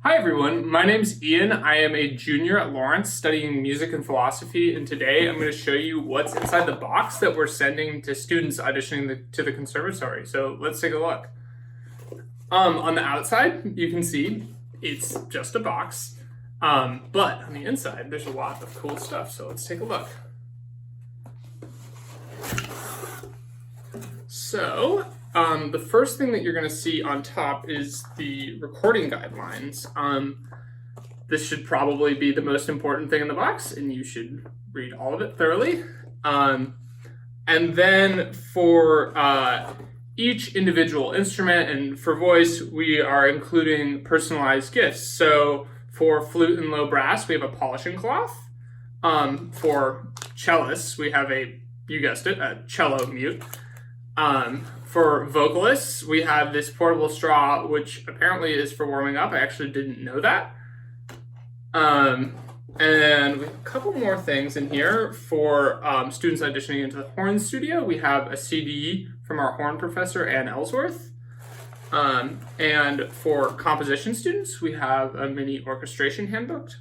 Hi everyone, my name's Ian. I am a junior at Lawrence studying music and philosophy, and today I'm going to show you what's inside the box that we're sending to students auditioning to the conservatory. So let's take a look. On the outside, you can see it's just a box, but on the inside, there's a lot of cool stuff. So let's take a look. So, the first thing that you're going to see on top is the recording guidelines. This should probably be the most important thing in the box, and you should read all of it thoroughly. And then for each individual instrument and for voice, we are including personalized gifts. So for flute and low brass, we have a polishing cloth. For cellists, we have you guessed it, a cello mute. For vocalists, we have this portable straw, which apparently is for warming up. I actually didn't know that. And we have a couple more things in here for students auditioning into the horn studio. We have a CD from our horn professor, Ann Ellsworth. And for composition students, we have a mini orchestration handbook.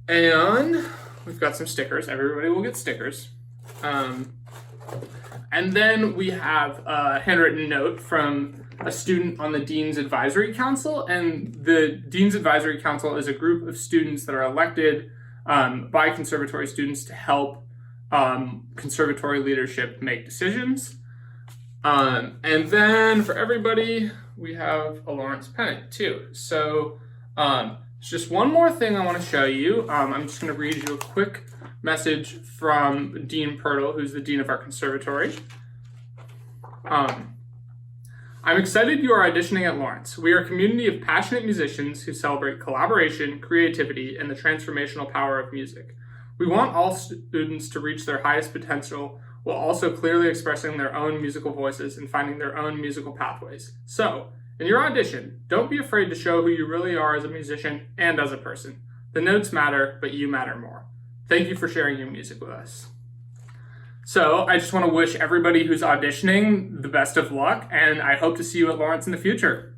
And we've got some stickers. Everybody will get stickers. And then we have a handwritten note from a student on the Dean's Advisory Council. And the Dean's Advisory Council is a group of students that are elected by conservatory students to help conservatory leadership make decisions. And then for everybody, we have a Lawrence pennant too. So it's just one more thing I want to show you. I'm just going to read you a quick message from Dean Pirtle, who's the dean of our conservatory. I'm excited you are auditioning at Lawrence. We are a community of passionate musicians who celebrate collaboration, creativity, and the transformational power of music. We want all students to reach their highest potential while also clearly expressing their own musical voices and finding their own musical pathways. So, in your audition, don't be afraid to show who you really are as a musician and as a person. The notes matter, but you matter more. Thank you for sharing your music with us. So I just want to wish everybody who's auditioning the best of luck, and I hope to see you at Lawrence in the future.